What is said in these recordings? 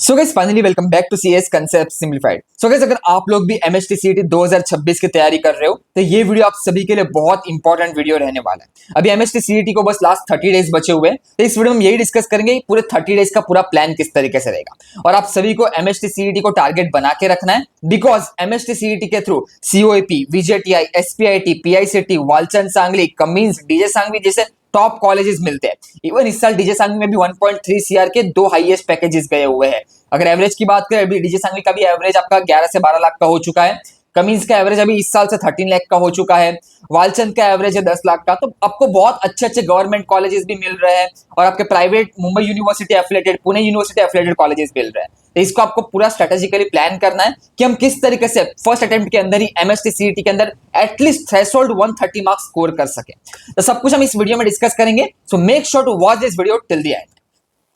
So guys finally welcome back to CS concept simplified. So guys अगर आप लोग भी एमएसटी सीईटी 2026 की तैयारी कर रहे हो तो ये वीडियो आप सभी के लिए बहुत इंपॉर्टेंट वीडियो रहने वाला है। अभी एमएसटी सीईटी को बस लास्ट 30 डेज बचे हुए हैं, तो इस वीडियो में यही डिस्कस करेंगे पूरे 30 डेज का पूरा प्लान किस तरीके से रहेगा और आप सभी को एमएसटी सीईटी को टारगेट बना के रखना है, बिकॉज एमएसटी सीईटी के through COEP, VJTI, SPIT, PICT, Walchand Sangli, Cummins, DJ Sanghvi जैसे टॉप कॉलेजेस मिलते हैं। इवन इस साल डीजे सांगवी में भी 1.3 सीआर के 2 हाईएस्ट पैकेजेस गए हुए हैं। अगर एवरेज की बात करें, अभी डीजे सांगवी का भी एवरेज आपका 11 से 12 लाख का हो चुका है। कमिंस का एवरेज अभी इस साल से 13 लाख का हो चुका है। वालचंद का एवरेज है 10 लाख का। तो आपको बहुत अच्छे अच्छे गवर्नमेंट कॉलेजेस भी मिल रहे हैं और आपके private Mumbai university affiliated, Pune university affiliated colleges मिल रहे हैं। तो इसको आपको पूरा स्ट्रेटेजिकली प्लान करना है कि हम किस तरीके से फर्स्ट अटेम्प्ट के अंदर ही एमएसटी सीईटी के अंदर एटलीस्ट थ्रेशोल्ड 130 मार्क्स स्कोर कर सके। तो सब कुछ हम इस वीडियो में डिस्कस करेंगे। So make sure to watch this video till the end.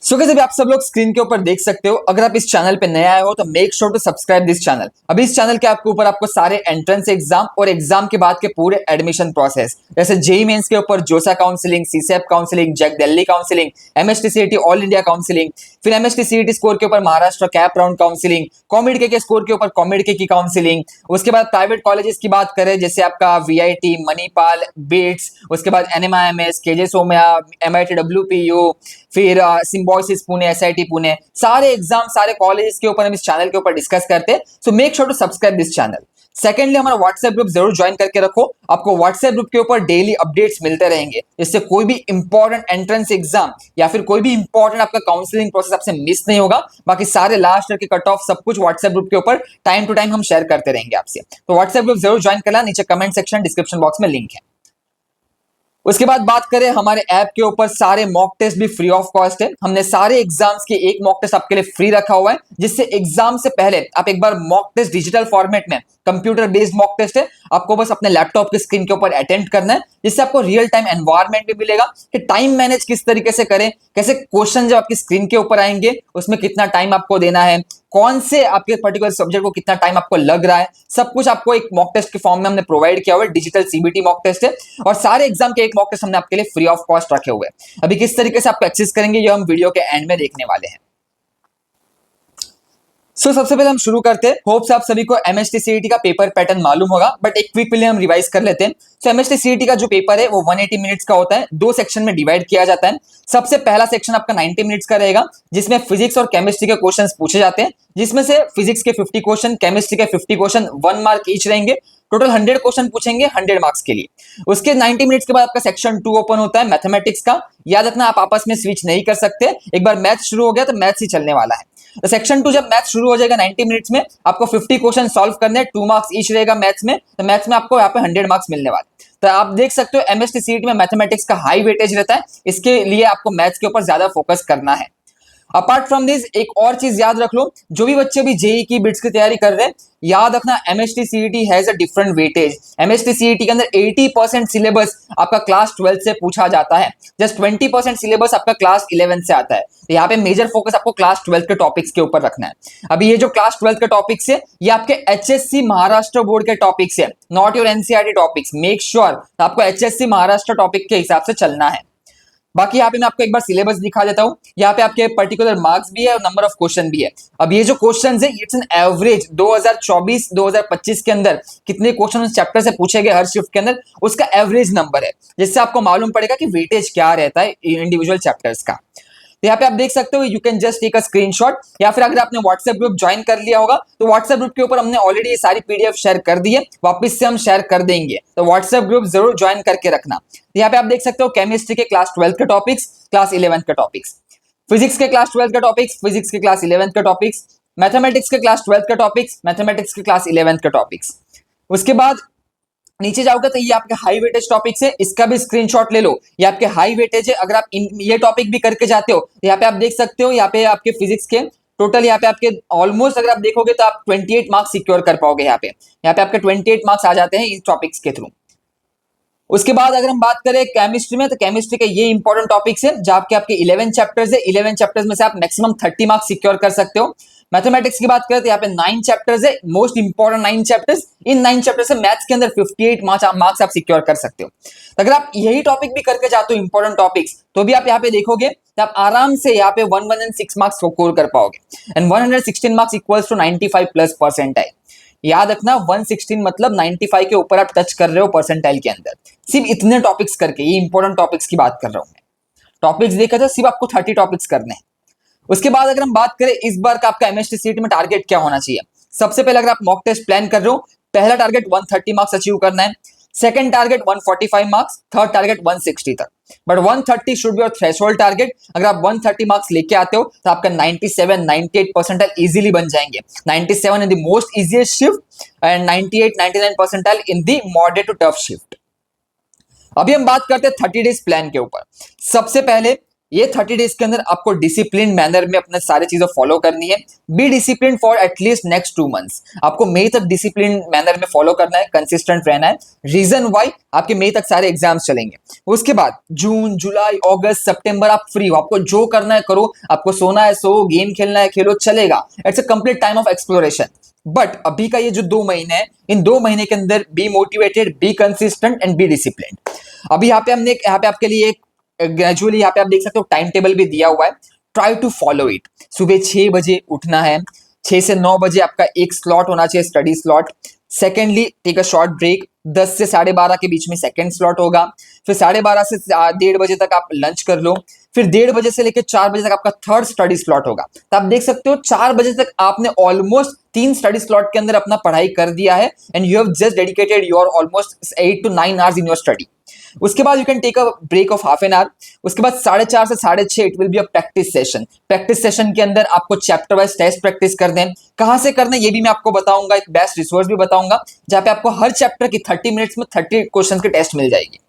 So guys अभी आप सब लोग स्क्रीन के ऊपर देख सकते हो। अगर आप इस चैनल पे नए आए हो तो make sure to subscribe this channel. अभी इस चैनल के आपके ऊपर आपको सारे एंट्रेंस एग्जाम और एग्जाम के बाद के पूरे एडमिशन प्रोसेस, जैसे जेईई मेंस के ऊपर JoSAA counselling, CSAB counselling, JAC Delhi counselling, MHT CET all India counselling, फिर एमएसटी सीईटी स्कोर के ऊपर Maharashtra CAP round counselling, COMEDK के स्कोर के ऊपर कॉमेड की काउंसलिंग, उसके बाद प्राइवेट कॉलेजेस की बात करें जैसे आपका वीआईटी, मणिपाल, बिट्स, उसके बाद NMIMS, KJ Saumya, MIT WPU, फिर सिम्बोसिस पुणे, एसआईटी पुणे, सारे एग्जाम सारे कॉलेजेस के ऊपर हम इस चैनल के ऊपर डिस्कस करते हैं। So make sure to subscribe this channel. Secondly हमारा व्हाट्सएप ग्रुप जरूर ज्वाइन करके रखो। आपको व्हाट्सएप ग्रुप के ऊपर डेली अपडेट्स मिलते रहेंगे, जिससे कोई भी इंपॉर्टेंट एंट्रेंस एग्जाम या फिर कोई भी इंपॉर्टेंट आपका काउंसलिंग प्रोसेस आपसे मिस नहीं होगा। बाकी सारे लास्ट ईयर के कट ऑफ सब कुछ व्हाट्सएप ग्रुप के ऊपर टाइम टू टाइम हम शेयर करते रहेंगे आपसे। तो व्हाट्सएप ग्रुप जरूर ज्वाइन करना, नीचे कमेंट सेक्शन डिस्क्रिप्शन बॉक्स में लिंक है। उसके बाद बात करें हमारे ऐप के ऊपर सारे मॉक टेस्ट भी फ्री ऑफ कॉस्ट है। हमने सारे एग्जाम्स के एक मॉक टेस्ट आपके लिए फ्री रखा हुआ है, जिससे एग्जाम से पहले आप एक बार मॉक टेस्ट डिजिटल फॉर्मेट में, कंप्यूटर बेस्ड मॉक टेस्ट है, आपको बस अपने लैपटॉप के स्क्रीन के ऊपर अटेम्प्ट करना है, जिससे आपको रियल टाइम एनवायरनमेंट भी मिलेगा कि टाइम मैनेज किस तरीके से करें, कैसे क्वेश्चन जब आपकी स्क्रीन के ऊपर आएंगे उसमें कितना टाइम आपको देना है, कौन से आपके पर्टिकुलर सब्जेक्ट को कितना टाइम आपको लग रहा है, सब कुछ आपको एक मॉक टेस्ट के फॉर्म में हमने प्रोवाइड किया हुआ है। डिजिटल सीबीटी मॉक टेस्ट है और सारे एग्जाम के एक मॉक टेस्ट हमने आपके लिए फ्री ऑफ कॉस्ट रखे हुए हैं। अभी किस तरीके से आपको एक्सेस करेंगे ये हम वीडियो के एंड में देखने वाले हैं। सबसे पहले हम शुरू करते हैं। होप से आप सभी को एमएसटी सीईटी का पेपर पैटर्न मालूम होगा, बट एक क्विक पहले हम रिवाइज कर लेते हैं। एमएसटी सीईटी का जो पेपर है वो 180 मिनट्स का होता है, 2 सेक्शन में डिवाइड किया जाता है। सबसे पहला सेक्शन आपका 90 मिनट्स का रहेगा, जिसमें फिजिक्स और केमिस्ट्री के क्वेश्चंस पूछे जाते हैं, जिसमें से फिजिक्स के 50 क्वेश्चन, केमिस्ट्री के 50 क्वेश्चन 1 मार्क ईच रहेंगे। टोटल 100 क्वेश्चन पूछेंगे 100 मार्क्स के लिए। उसके 90 मिनट्स के बाद आपका सेक्शन 2 ओपन होता है मैथमेटिक्स का। याद रखना आप आपस में स्विच नहीं कर सकते, एक बार मैथ शुरू हो गया तो मैथ ही चलने वाला है। तो सेक्शन 2 जब मैथ शुरू हो जाएगा 90 मिनट्स में, आपको 50 क्वेश्चन सॉल्व करने हैं, 2 मार्क्स ईच रहेगा मैथ्स में। तो मैथ्स में आपको यहाँ पे 100 मार्क्स मिलने वाले। तो आप देख सकते हो एमएसटी सीईटी में मैथमेटिक्स का हाई वेटेज रहता है, इसके लिए आपको मैथ्स के ऊपर ज्यादा फोकस करना है। अपार्ट फ्रॉम दिस एक और चीज याद रख लो, जो भी बच्चे भी जेईई की बिट्स की तैयारी कर रहे हैं, याद रखना MST CET has a different weightage. MST CET के अंदर 80% सिलेबस आपका क्लास 12 से पूछा जाता है, जस्ट 20% सिलेबस आपका क्लास 11 से आता है। तो यहाँ पे मेजर फोकस आपको क्लास 12 के टॉपिक्स के ऊपर रखना है। अभी ये जो क्लास 12 के टॉपिक्स है ये आपके एचएससी महाराष्ट्र बोर्ड के टॉपिक्स है, not your NCERT topics. Make sure आपको एचएससी महाराष्ट्र टॉपिक के हिसाब से चलना है। बाकी यहाँ पे मैं आपको एक बार सिलेबस दिखा देता हूँ। यहाँ पे आपके पर्टिकुलर मार्क्स भी है और नंबर ऑफ क्वेश्चन भी है। अब ये जो क्वेश्चंस है इट्स एन एवरेज 2024-2025 के अंदर कितने क्वेश्चन उस चैप्टर से पूछे गए हर शिफ्ट के अंदर, उसका एवरेज नंबर है, जिससे आपको मालूम पड़ेगा कि वेटेज क्या रहता है इंडिविजुअल चैप्टर्स का। तो यहाँ पे आप देख सकते हो, you can just take a screenshot, या फिर अगर आपने व्हाट्सएप ग्रुप ज्वाइन कर लिया होगा तो व्हाट्सएप ग्रुप के ऊपर हमने ऑलरेडी ये सारी पीडीएफ शेयर कर दी है, वापस से हम शेयर कर देंगे। तो व्हाट्सएप ग्रुप जरूर ज्वाइन करके रखना। तो यहाँ पे आप देख सकते हो केमिस्ट्री के क्लास 12 के टॉपिक्स, क्लास 11 के टॉपिक्स, फिजिक्स के क्लास 12 के टॉपिक्स, फिजिक्स के क्लास 11 के टॉपिक्स, मैथमेटिक्स के क्लास 12 के टॉपिक्स, मैथमेटिक्स के क्लास 11 के टॉपिक्स। उसके बाद नीचे जाओगे तो ये आपके हाई वेटेज टॉपिक्स है, इसका भी स्क्रीनशॉट ले लो, ये आपके हाई वेटेज है। अगर आप ये टॉपिक भी करके जाते हो तो यहाँ पे आप देख सकते हो, यहाँ पे आपके फिजिक्स के टोटल यहाँ पे आपके ऑलमोस्ट अगर आप देखोगे तो आप 28 मार्क्स सिक्योर कर पाओगे। यहाँ पे आपके 28 मार्क्स आ जाते हैं इस टॉपिक्स के थ्रू। उसके बाद अगर हम बात करें केमिस्ट्री में, तो केमिस्ट्री के ये इंपॉर्टेंट टॉपिक्स है जहाँ आपके 11 चैप्टर्स है। 11 चैप्टर्स में से आप मैक्सिमम 30 मार्क्स सिक्योर कर सकते हो। मैथमेटिक्स की बात करें तो यहाँ पे 9 चैप्टर्स है, मोस्ट इंपॉर्टेंट 9 चैप्टर्स। इन 9 चैप्टर से मैथ्स के अंदर 58 मार्क्स आप सिक्योर कर सकते हो। तो अगर आप यही टॉपिक भी करके जाते हो इंपॉर्टेंट टॉपिक्स, तो भी आप यहाँ पे देखोगे तो आप आराम से यहाँ पे 106 मार्क्स स्कोर कर पाओगे। And 116 marks equals to 95 plus percentile. याद रखना 116 मतलब 95 के ऊपर आप टच कर रहे हो परसेंटाइल के अंदर, सिर्फ इतने टॉपिक्स करके। ये इंपॉर्टेंट टॉपिक्स की बात कर रहा हूं मैं। टॉपिक्स देखा तो सिर्फ आपको 30 टॉपिक्स करने हैं। उसके बाद अगर हम बात करें इस बार का आपका एमएसटी सीटी में टारगेट क्या होना चाहिए, सबसे पहले अगर आप मॉक टेस्ट प्लान कर रहे हो, पहला टारगेट 130 मार्क्स अचीव करना है, second target 145 marks, third target 160 तक। But 130 should be your threshold target. अगर आप 130 मार्क्स लेके आते हो तो आपका 97 98 परसेंटाइल इजीली बन जाएंगे। 97 in the most easiest shift and 98 99 percentile in the moderate to tough shift. अभी हम बात करते हैं 30 डेज प्लान के ऊपर। सबसे पहले ये 30 डेज के अंदर आपको डिसिप्लिन मैनर में अपने सारे चीजें फॉलो करनी है। Be discipline for at least next 2 months. आपको मई तक डिसिप्लिन मैनर में फॉलो करना है, कंसिस्टेंट रहना है। रीजन वाई आपके मई तक सारे एग्जाम्स चलेंगे। उसके बाद जून जुलाई अगस्त सितंबर आप फ्री हो, आपको जो करना है करो, आपको सोना है सो, गेम खेलना है खेलो, चलेगा। It's a complete time of exploration. But अभी का ये जो 2 महीने हैं, इन 2 महीने के अंदर be motivated, be consistent and be discipline. अभी यहाँ पे हमने यहाँ पे आपके लिए एक ग्रेजुअली यहाँ पे आप देख सकते हो टाइम टेबल भी दिया हुआ है। Try to follow it. सुबह 6 बजे उठना है, 6 से 9 बजे आपका एक स्लॉट होना चाहिए study slot. Secondly take a short break, 10 से 12:30 के बीच में सेकेंड स्लॉट होगा। फिर 12:30 से 1:30 बजे तक आप लंच कर लो। फिर 1:30 बजे से लेकर 4 बजे तक आपका थर्ड स्टडी स्लॉट होगा। तो आप देख सकते हो 4 बजे तक आपने ऑलमोस्ट 3 स्टडी स्लॉट के अंदर अपना पढ़ाई कर दिया है and you have just dedicated your almost 8 to 9 hours in your study. उसके बाद you can take a break of half an hour. उसके बाद 4:30 से 6:30 it will be a practice session. Practice session के अंदर आपको चैप्टर वाइज टेस्ट प्रैक्टिस करने हैं। कहां से करना है ये भी मैं आपको बताऊंगा, एक बेस्ट रिसोर्स भी बताऊंगा जहां पे आपको हर चैप्टर की 30 मिनट्स में 30 क्वेश्चन की टेस्ट मिल जाएगी।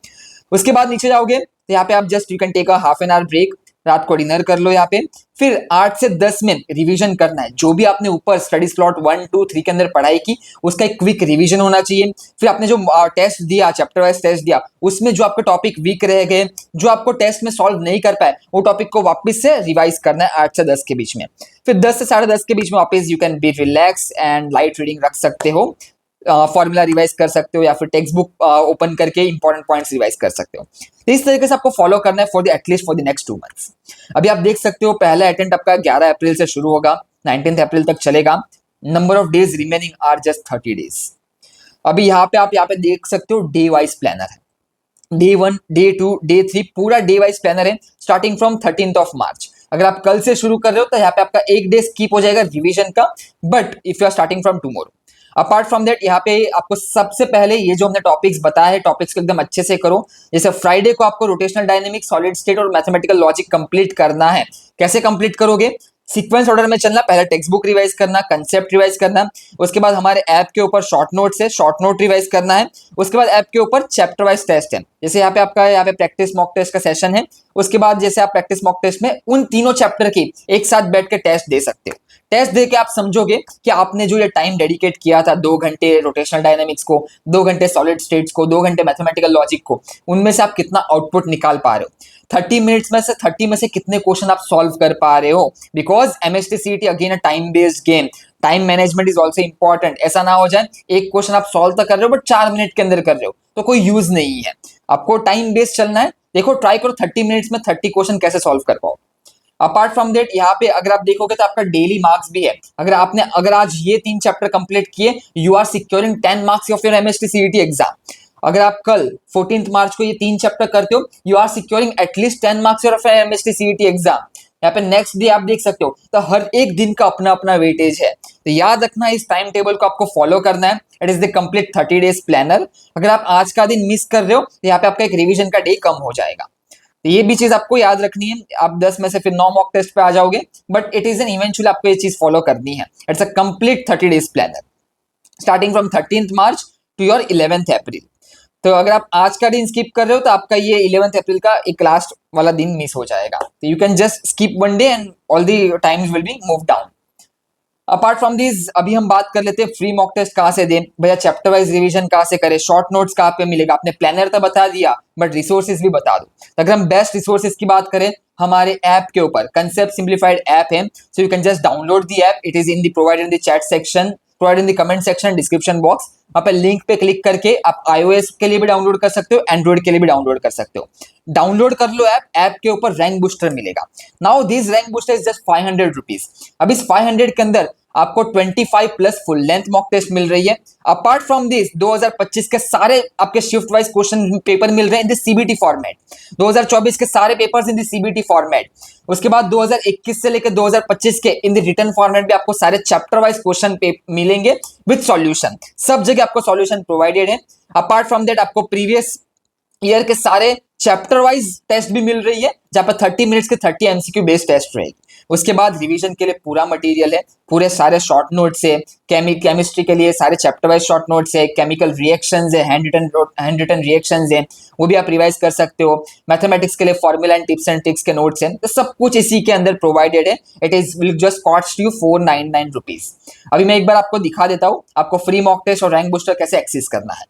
उसके बाद नीचे जाओगे तो यहाँ पे आप just you can take a half an hour break, रात को डिनर कर लो यहाँ पे। फिर 8 से 10 में रिवीजन करना है। जो भी आपने ऊपर स्टडी स्लॉट 1 2 3 के अंदर पढ़ाई की उसका एक क्विक रिवीजन होना चाहिए। फिर आपने जो टेस्ट दिया, चैप्टर वाइज टेस्ट दिया, उसमें जो आपके टॉपिक वीक रह गए, जो आपको टेस्ट में सॉल्व नहीं कर पाए, वो टॉपिक को वापस से रिवाइज करना है 8 से 10 के बीच में। फिर 10 से 10:30 के बीच में वापस you can be relax and light reading रख सकते हो। फॉर्मूला रिवाइज कर सकते हो या फिर टेक्स्ट बुक ओपन करके इंपॉर्टेंट पॉइंट्स रिवाइज कर सकते हो। तो इस तरीके से आपको फॉलो करना है for the at least for the next 2 months. अभी आप देख सकते हो पहला अटेम्प्ट आपका 11 अप्रैल से शुरू होगा, 19 अप्रैल तक चलेगा। Number of days remaining are just 30 days. अभी यहाँ पे देख सकते हो डे वाइज प्लानर है। डे 1, डे 2, डे 3 पूरा डे वाइज प्लानर है starting from 13th of March. अगर आप कल से शुरू कर रहे हो तो यहाँ पे आपका एक डे स्किप हो जाएगा रिवीजन का, but if you are starting from tomorrow. Apart from that यहाँ पे आपको सबसे पहले ये जो हमने टॉपिक्स बताए हैं, टॉपिक्स को एकदम अच्छे से करो। जैसे फ्राइडे को आपको रोटेशनल डायनेमिक्स, सॉलिड स्टेट और मैथमेटिकल लॉजिक कंप्लीट करना है। कैसे कंप्लीट करोगे? सीक्वेंस ऑर्डर में चलना, पहले टेक्स्ट बुक रिवाइज करना, कंसेप्ट रिवाइज करना। उसके बाद हमारे ऐप के ऊपर शॉर्ट नोट्स है, शॉर्ट नोट रिवाइज करना है। उसके बाद ऐप के ऊपर चैप्टर वाइज टेस्ट है। जैसे यहाँ पे आपका यहाँ पे प्रैक्टिस मॉक टेस्ट का सेशन है। उसके बाद जैसे आप प्रैक्टिस मॉक टेस्ट में उन तीनों चैप्टर की एक साथ बैठ के टेस्ट दे सकते हो। टेस्ट दे के आप समझोगे कि आपने जो ये टाइम डेडिकेट किया था, 2 घंटे रोटेशनल डायनामिक्स को, 2 घंटे सॉलिड स्टेट्स को, 2 घंटे मैथमेटिकल लॉजिक को, उनमें से आप कितना आउटपुट निकाल पा रहे हो। 30 मिनट्स में से 30 में से कितने क्वेश्चन आप सॉल्व कर पा रहे हो। Because MHT CET again a time based game, time management is also important. ऐसा ना हो जाए एक क्वेश्चन आप सॉल्व तो कर रहे हो बट 4 मिनट के अंदर कर रहे हो तो कोई यूज नहीं है। आपको टाइम बेस्ड चलना है। देखो ट्राई करो 30 मिनट्स में 30 क्वेश्चन कैसे सॉल्व कर पाओ। अपार्ट फ्रॉम दैट यहाँ पे अगर आप देखोगे तो आपका डेली मार्क्स भी है। अगर आज ये 3 चैप्टर कंप्लीट किए, you are securing 10 marks of your MHT CET exam. अगर आप कल 14 मार्च को ये 3 चैप्टर करते हो, you are securing at least 10 marks of MHT CET exam. यहाँ पे नेक्स्ट डे आप देख सकते हो, तो हर एक दिन का अपना अपना वेटेज है। तो याद रखना इस टाइम टेबल को आपको फॉलो करना है। It is the complete 30 days planner. अगर आप आज का दिन मिस कर रहे हो तो यहाँ पे आपका एक रिवीजन का डे कम हो जाएगा। तो ये भी चीज आपको याद रखनी है। आप 10 में से फिर 9 मॉक टेस्ट पे आ जाओगे, but it is an eventually आपको ये चीज फॉलो करनी है। It's a complete 30 days planner starting from 13th March to your 11th April. तो अगर आप आज का दिन स्किप कर रहे हो तो आपका ये 11th अप्रैल का एक लास्ट वाला दिन मिस हो जाएगा। तो you can just skip 1 day and all the times will be move down. Apart from this अभी हम बात कर लेते हैं फ्री मॉक टेस्ट कहाँ से दें भैया, चैप्टर वाइज रिवीजन कहाँ से करें, शॉर्ट नोट्स कहाँ पे मिलेगा। आपने प्लानर तो बता दिया बट रिसोर्सेज भी बता दो। तो अगर हम बेस्ट रिसोर्सेज की बात करें हमारे ऐप के ऊपर, कंसेप्ट सिंप्लीफाइड ऐप है, so you can just download the app, it is in the provided in the chat section, provided in the comment section, description box. वहाँ पे लिंक पे क्लिक करके आप iOS के लिए भी डाउनलोड कर सकते हो, एंड्रॉइड के लिए भी डाउनलोड कर सकते हो। डाउनलोड कर लो ऐप, ऐप के ऊपर रैंक बूस्टर मिलेगा। Now this rank booster is just 500 rupees. अब इस 500 के अंदर आपको 25 plus full length mock test मिल रही है। अपार्ट फ्रॉम दिस 2025 के सारे आपके शिफ्ट वाइज क्वेश्चन पेपर मिल रहे हैं इन द सीबीटी फॉर्मेट, 2024 के सारे papers in the CBT format. उसके बाद 2021 से लेकर 2025 के इन द रिटन फॉर्मेट भी आपको सारे चैप्टर वाइज क्वेश्चन मिलेंगे विद सॉल्यूशन, सब जगह आपको सॉल्यूशन प्रोवाइडेड है। अपार्ट फ्रॉम दैट आपको प्रीवियस ईयर के सारे चैप्टर वाइज टेस्ट भी मिल रही है, जहां पर 30 मिनट्स के 30 एमसीक्यू बेस्ड टेस्ट रहेगी। उसके बाद रिवीजन के लिए पूरा मटेरियल है, पूरे सारे शॉर्ट नोट्स है, केमिस्ट्री के लिए सारे चैप्टर वाइज शॉर्ट नोट्स है, केमिकल रिएक्शंस है, हैंड रिटन रिएक्शंस है, वो भी आप रिवाइज कर सकते हो। मैथमेटिक्स के लिए formula and tips and tricks के नोट्स हैं, तो सब कुछ इसी के अंदर प्रोवाइडेड है। It is will just cost you 499 rupees. अभी मैं एक बार आपको दिखा देता हूँ आपको फ्री मॉक टेस्ट और रैंक बूस्टर कैसे एक्सेस करना है।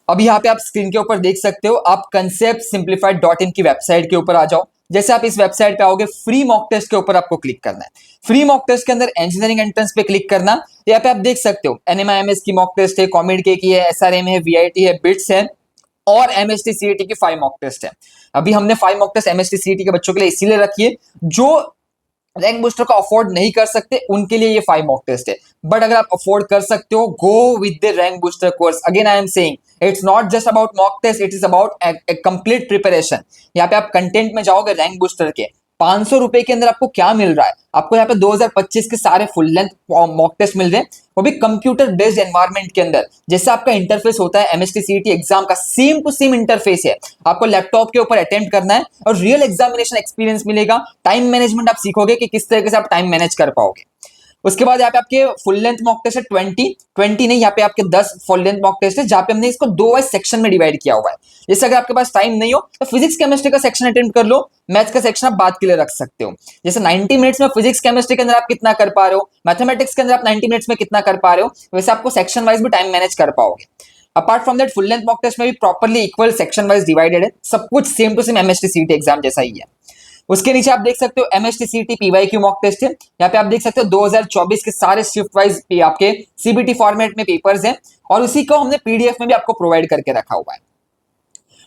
अब यहाँ पे आप स्क्रीन के ऊपर देख सकते हो, आप conceptsimplified.in की वेबसाइट के ऊपर आ जाओ। जैसे आप इस वेबसाइट पे आओगे फ्री मॉक टेस्ट के ऊपर आपको क्लिक करना है। फ्री मॉक टेस्ट के अंदर इंजीनियरिंग एंट्रेंस पे क्लिक करना। यहाँ पे आप देख सकते हो NMIMS की मॉक टेस्ट है, कॉमेड की है, SRM है, VIT है, बिट्स है और MHT CET की 5 मॉक टेस्ट है। अभी हमने 5 मॉक टेस्ट MHT CET के बच्चों के लिए इसीलिए रखी है जो रैंक बूस्टर को अफोर्ड नहीं कर सकते उनके लिए ये 5 मॉक टेस्ट है। बट अगर आप अफोर्ड कर सकते हो, go with the rank booster course. Again I am saying it's not just about mock test, it is about a complete preparation. यहाँ पे आप कंटेंट में जाओगे रैंक बूस्टर के 500 रुपए के अंदर आपको क्या मिल रहा है, आपको यहाँ पे 2025 के सारे फुल लेंथ मॉक टेस्ट मिल रहे हैं, वो भी कंप्यूटर बेस्ड एनवायरनमेंट के अंदर। जैसे आपका इंटरफेस होता है MHT CET एग्जाम का, सेम टू सेम इंटरफेस है। आपको लैपटॉप के ऊपर अटेम्प्ट करना है और रियल एग्जामिनेशन एक्सपीरियंस मिलेगा। टाइम मैनेजमेंट आप सीखोगे कि किस तरीके से आप टाइम मैनेज कर पाओगे। उसके बाद यहाँ पे आपके फुल लेंथ मॉक टेस्ट है 20 नहीं, यहाँ पे आपके 10 फुल लेंथ मॉक टेस्ट है, जहाँ पे हमने इसको 2 वाइज सेक्शन में डिवाइड किया हुआ है। जैसे अगर आपके पास टाइम नहीं हो तो फिजिक्स केमिस्ट्री का सेक्शन अटेम्प्ट कर लो, मैथ्स का सेक्शन आप बात के लिए रख सकते हो। जैसे 90 मिनट्स में फिजिक्स केमिस्ट्री के अंदर आप कितना कर पा रहे हो, मैथमेटिक्स के अंदर आप 90 मिनट्स में कितना कर पा रहे हो, वैसे आपको सेक्शन वाइज भी टाइम मैनेज कर पाओगे। Apart from that full length mock test में भी properly equal section wise divided है, सब कुछ same to same MHT CET exam जैसा ही है। उसके नीचे आप देख सकते हो MHT CET PYQ mock test है। यहाँ पे आप देख सकते हो 2024 के सारे शिफ्ट वाइज आपके CBT फॉर्मेट में पेपर्स हैं और उसी को हमने PDF में भी आपको प्रोवाइड करके रखा हुआ है।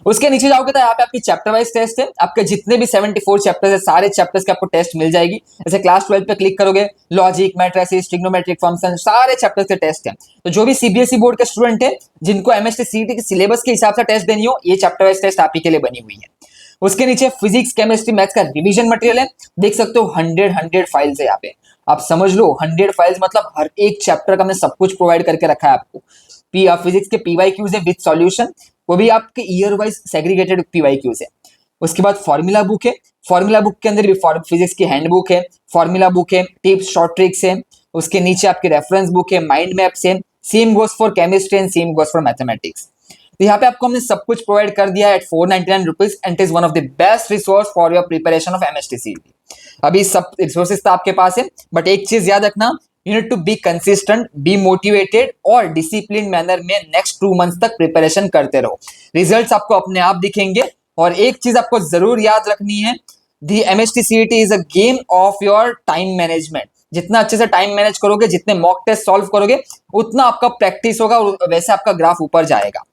उसके नीचे जाओगे तो यहाँ पे आपकी चैप्टर वाइज टेस्ट है, आपके जितने भी 74 चैप्टर्स है सारे चैप्टर्स के आपको टेस्ट मिल जाएगी। जैसे क्लास 12 पे क्लिक करोगे लॉजिक, मैट्रिसेस, ट्रिग्नोमेट्रिक फंक्शन, सारे चैप्टर्स के टेस्ट हैं। तो जो भी CBSE बोर्ड के स्टूडेंट है जिनको MHT CET के सिलेबस के हिसाब से टेस्ट देनी हो, ये चैप्टर वाइज टेस्ट आप ही के लिए बनी हुई है। उसके नीचे फिजिक्स केमिस्ट्री मैथ्स का रिवीजन मटेरियल है, देख सकते हो 100 फाइल्स है यहाँ पे। आप समझ लो 100 फाइल्स मतलब हर एक चैप्टर का हमने सब कुछ प्रोवाइड करके रखा है आपको। फिजिक्स के PYQs है विद सॉल्यूशन, वो भी आपके ईयर वाइज सेग्रीगेटेड PYQs है। उसके बाद फॉर्मूला बुक है, फॉर्मूला बुक के अंदर भी फिजिक्स की हैंडबुक है, फॉर्मूला बुक है, टिप्स शॉर्ट ट्रिक्स है। उसके नीचे आपके रेफरेंस बुक है, माइंड मैप्स है, same goes for chemistry and same goes for mathematics. तो यहाँ पे आपको हमने सब कुछ प्रोवाइड कर दिया है at 499 rupees and it is one of the best resource for your preparation of MHT CET। अभी सब रिसोर्सेज तो आपके पास है, बट एक चीज याद रखना, you need to be consistent, be motivated और डिसिप्लिन मैनर में नेक्स्ट 2 मंथ्स तक प्रिपरेशन करते रहो। रिजल्ट्स आपको अपने आप दिखेंगे। और एक चीज आपको जरूर याद रखनी है, दी MHT CET is a game of your time management. जितना अच्छे से टाइम मैनेज करोगे, जितने मॉक टेस्ट सॉल्व करोगे, उतना आपका प्रैक्टिस होगा और वैसे आपका ग्राफ ऊपर जाएगा।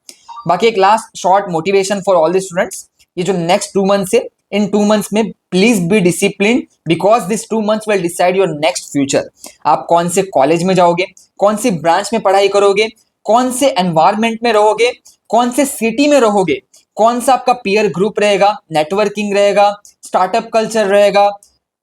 बाकी एक last short motivation for all the students, ये जो नेक्स्ट 2 मंथ्स है, इन 2 मंथ्स में please be discipline because this 2 months will decide your next future. आप कौन से कॉलेज में जाओगे, कौन सी ब्रांच में पढ़ाई करोगे, कौन से एनवायरमेंट में रहोगे, कौन से सिटी में रहोगे, कौन सा आपका पीयर ग्रुप रहेगा, नेटवर्किंग रहेगा, स्टार्टअप कल्चर रहेगा,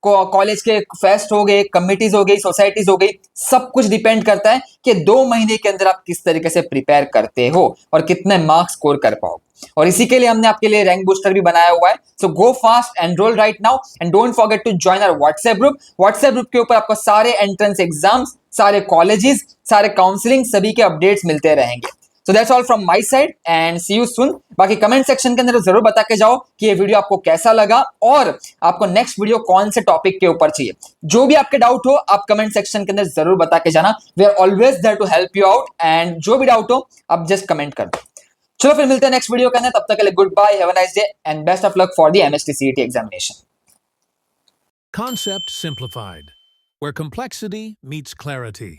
कॉलेज के फेस्ट हो गए, कमिटीज हो गई, सोसाइटीज हो गई, सब कुछ डिपेंड करता है कि 2 महीने के अंदर आप किस तरीके से प्रिपेयर करते हो और कितने मार्क्स स्कोर कर पाओ। और इसी के लिए हमने आपके लिए रैंक बूस्टर भी बनाया हुआ है। So go fast, enroll right now and don't forget to join our WhatsApp group. WhatsApp group के ऊपर आपको सारे एंट्रेंस एग्जाम्स, सारे कॉलेजेस, सारे काउंसलिंग, सभी के अपडेट्स मिलते रहेंगे। So that's all from my side and see you soon. बाकी कमेंट सेक्शन के अंदर जरूर बता के जाओ कि ये वीडियो आपको कैसा लगा और आपको नेक्स्ट वीडियो कौन से टॉपिक के ऊपर चाहिए। जो भी आपके डाउट हो आप कमेंट सेक्शन के अंदर जरूर बता के जाना। We are always there to help you out and जो भी डाउट हो आप जस्ट कमेंट कर दो। चलो फिर मिलते हैं नेक्स्ट वीडियो के अंदर, तब तक के लिए goodbye, have a nice day and best of luck for the MHT CET examination. Concept simplified, where complexity meets clarity.